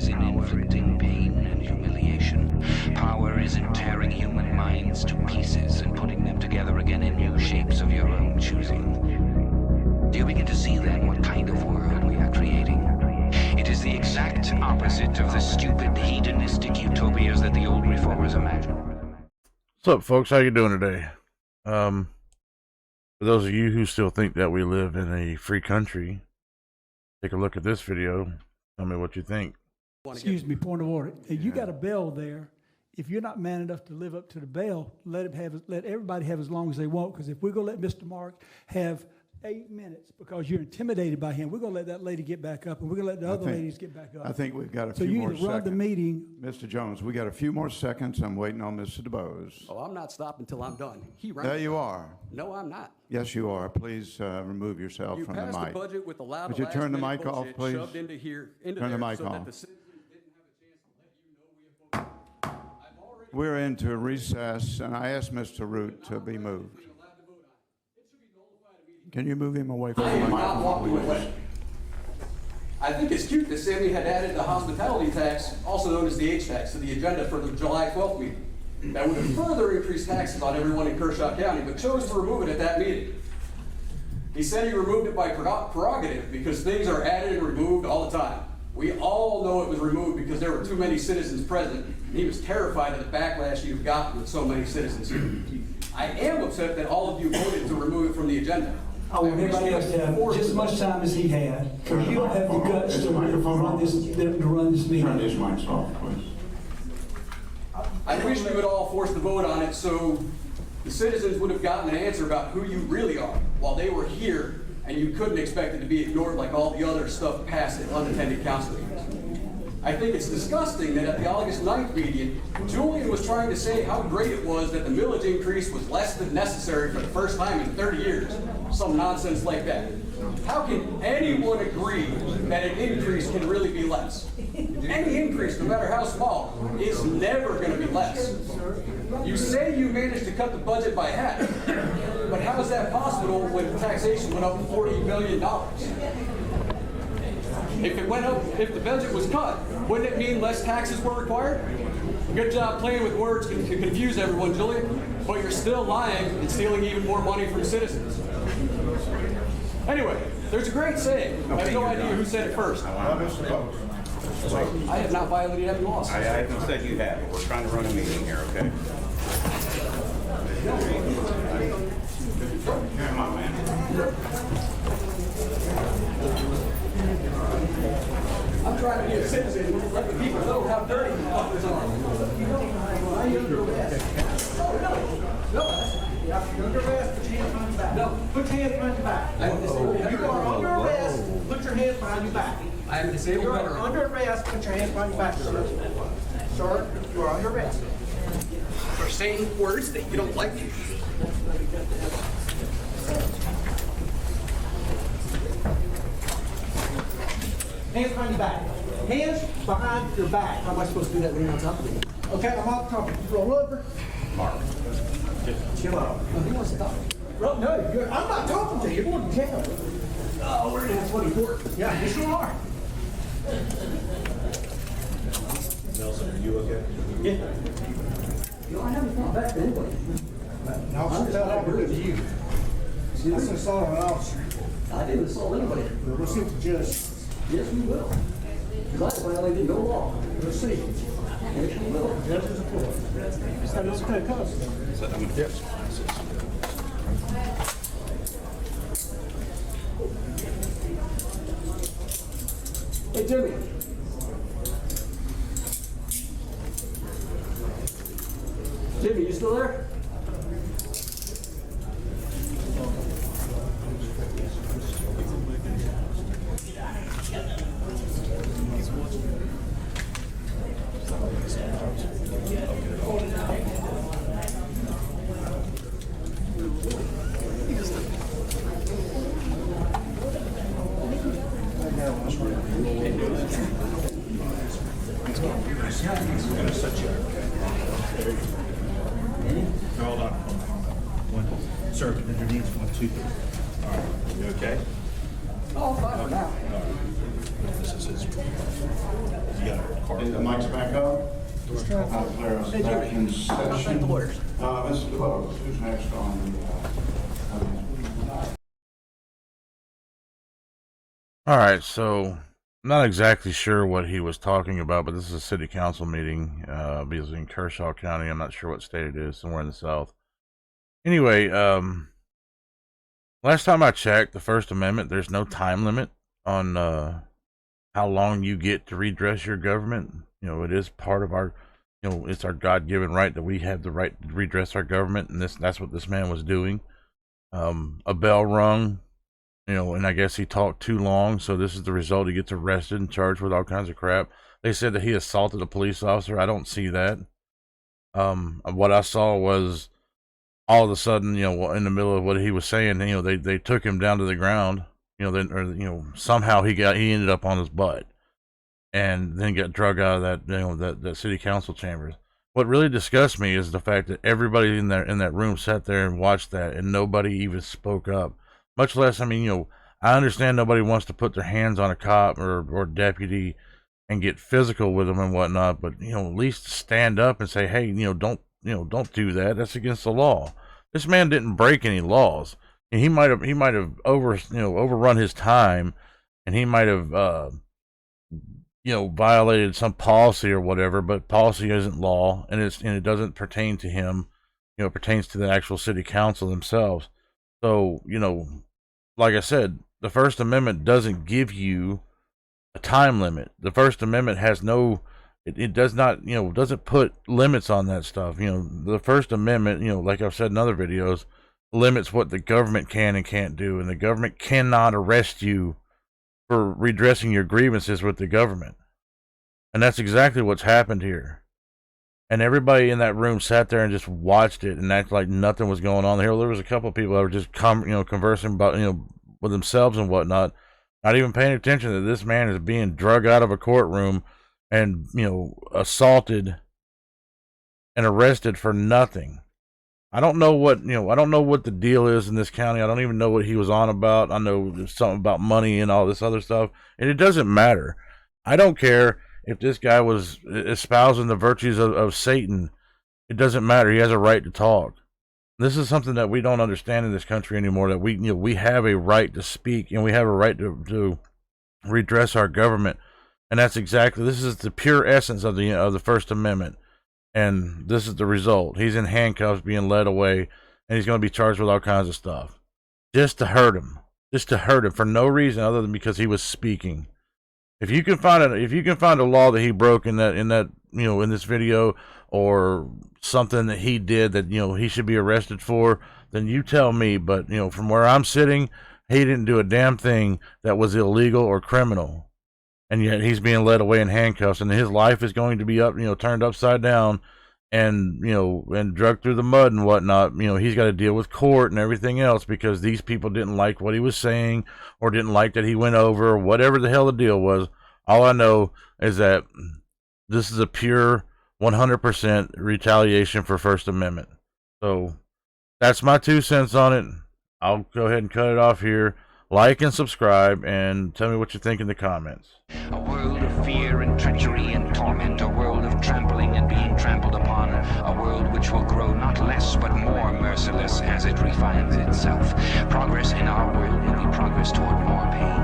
is in inflicting pain and humiliation. Power is in tearing human minds to pieces and putting them together again in new shapes of your own choosing. Do you begin to see then what kind of world we are creating? It is the exact opposite of the stupid hedonistic utopias that the old reformers imagined. What's up, folks? How you doing today? For those of you who still think that we live in a free country, take a look at this video. Tell me what you think. Excuse me, point of order. You got a bell there. If you're not man enough to live up to the bell, let everybody have as long as they want. Because if we're gonna let Mr. Mark have 8 minutes because you're intimidated by him, we're gonna let that lady get back up, and we're gonna let the other ladies get back up. I think we've got a few So you more need to run seconds. the meeting. Mr. Jones, we got a few more seconds. I'm waiting on Mr. DeBose. Oh, I'm not stopping until I'm done. There you are. No, I'm not. Yes, you are. Please remove yourself You from the passed the mic. budget with a lot Would of you turn the last-minute mic off, bullshit please? shoved into Turn the there mic so off. that the citizens didn't have a chance to let you know we have voted. I've already We're into recess, and I asked Mr. Root to be moved. been allowed to vote on it. It should be nullified immediately. Can you move him away from I the am not microphone, walking please? away. I think it's cute that Sammy had added the hospitality tax, also known as the H tax, to the agenda for the July 12th meeting. That would have further increased taxes on everyone in Kershaw County, but chose to remove it at that meeting. He said he removed it by prerogative because things are added and removed all the time. We all know it was removed because there were too many citizens present, and he was terrified of the backlash you've gotten with so many citizens here. I am upset that all of you voted to remove it from the agenda. I want everybody else to have just as much time as he had, because you don't have the guts to run this meeting. Turn these mics off, please. I wish we would all force the vote on it so the citizens would have gotten an answer about who you really are while they were here, and you couldn't expect it to be ignored like all the other stuff passed at unattended council meetings. I think it's disgusting that at the August 9th meeting, Julian was trying to say how great it was that the millage increase was less than necessary for the first time in 30 years. Some nonsense like that. How can anyone agree that an increase can really be less? Any increase, no matter how small, is never going to be less. You say you managed to cut the budget by half, but how is that possible when taxation went up $40 million? If it went up, if the budget was cut, wouldn't it mean less taxes were required? Good job playing with words to confuse everyone, Julian, but you're still lying and stealing even more money from citizens. Anyway, there's a great saying. I have no idea who said it first. I have not violated any laws. I haven't said you have, but we're trying to run a meeting here, okay? Come on, man. I'm trying to be a citizen and let the people know how dirty the fuckers are. You're under arrest, put your hands behind your back. No, put your hands behind your back. You are under arrest, put your hands behind your back. I am a disabled You are veteran. under arrest, put your hands behind your back, sir. Sir, you are under arrest. For saying words that you don't like. Hands behind your back. Hands behind your back. How am I supposed to do that when you're on top of me? Okay, I'm off the top. Roll over. Mark, just chill out. Who wants to talk? No, I'm not talking to you. You're going to jail. Oh, we're in 24. Yeah, yes you are. Nelson, are you okay? Yeah. You know, I haven't fought back to anybody. Now, I'll tell that to you. That's an assault on an officer. I didn't assault anybody. We'll see what the judge says. Yes, we will. Because I violated no law. We'll see. Yes, we will. Judge is a court. That is okay, cuz. Hey, Jimmy. Jimmy, you still there? Gonna set you. Hold on. Sir, your needs 1, 2, 3. All right. You okay? Oh, I'm fine for now. This is his. You got it. The mic's back up. I'll declare us back in session. Mr. DeVos, who's next on All right, so I'm not exactly sure what he was talking about, but this is a city council meeting. Because in Kershaw County, I'm not sure what state it is, somewhere in the south. Anyway, last time I checked, the First Amendment, there's no time limit on how long you get to redress your government. You know, it is part of our, you know, it's our God-given right that we have the right to redress our government, and that's what this man was doing. A bell rung, you know, and I guess he talked too long, so this is the result. He gets arrested and charged with all kinds of crap. They said that he assaulted a police officer. I don't see that. What I saw was all of a sudden, you know, in the middle of what he was saying, you know, they took him down to the ground, you know, then, or, you know, somehow he ended up on his butt and then got drug out of that, you know, that city council chambers. What really disgusts me is the fact that everybody in that room sat there and watched that, and nobody even spoke up. Much less, I mean, you know, I understand nobody wants to put their hands on a cop or deputy and get physical with them and whatnot, but, you know, at least stand up and say, hey, don't do that. That's against the law. This man didn't break any laws. And he might have overrun his time, and he might have violated some policy or whatever, but policy isn't law, and it doesn't pertain to him. You know, it pertains to the actual city council themselves. So, you know, like I said, the First Amendment doesn't give you a time limit. The First Amendment has no, it does not, you know, doesn't put limits on that stuff. You know, the First Amendment, you know, like I've said in other videos, limits what the government can and can't do, and the government cannot arrest you for redressing your grievances with the government. And that's exactly what's happened here. And everybody in that room sat there and just watched it and acted like nothing was going on here. There was a couple of people that were just conversing about, you know, with themselves and whatnot, not even paying attention that this man is being drug out of a courtroom and, you know, assaulted and arrested for nothing. I don't know what the deal is in this county. I don't even know what he was on about. I know there's something about money and all this other stuff, and it doesn't matter. I don't care if this guy was espousing the virtues of Satan. It doesn't matter. He has a right to talk. This is something that we don't understand in this country anymore, that we have a right to speak, and we have a right to redress our government. And this is the pure essence of the First Amendment. And this is the result. He's in handcuffs, being led away, and he's going to be charged with all kinds of stuff. Just to hurt him for no reason other than because he was speaking. If you can find a law that he broke in this video, or something that he did that, you know, he should be arrested for, then you tell me. But, you know, from where I'm sitting, he didn't do a damn thing that was illegal or criminal. And yet he's being led away in handcuffs, and his life is going to be turned upside down, and, you know, and dragged through the mud and whatnot. You know, he's got to deal with court and everything else because these people didn't like what he was saying, or didn't like that he went over, or whatever the hell the deal was. All I know is that this is a pure 100% retaliation for First Amendment. So that's my 2 cents on it. I'll go ahead and cut it off here. Like and subscribe, and tell me what you think in the comments. A world of fear and treachery and torment, a world of trampling and being trampled upon, a world which will grow not less but more merciless as it refines itself. Progress in our world will be progress toward more pain.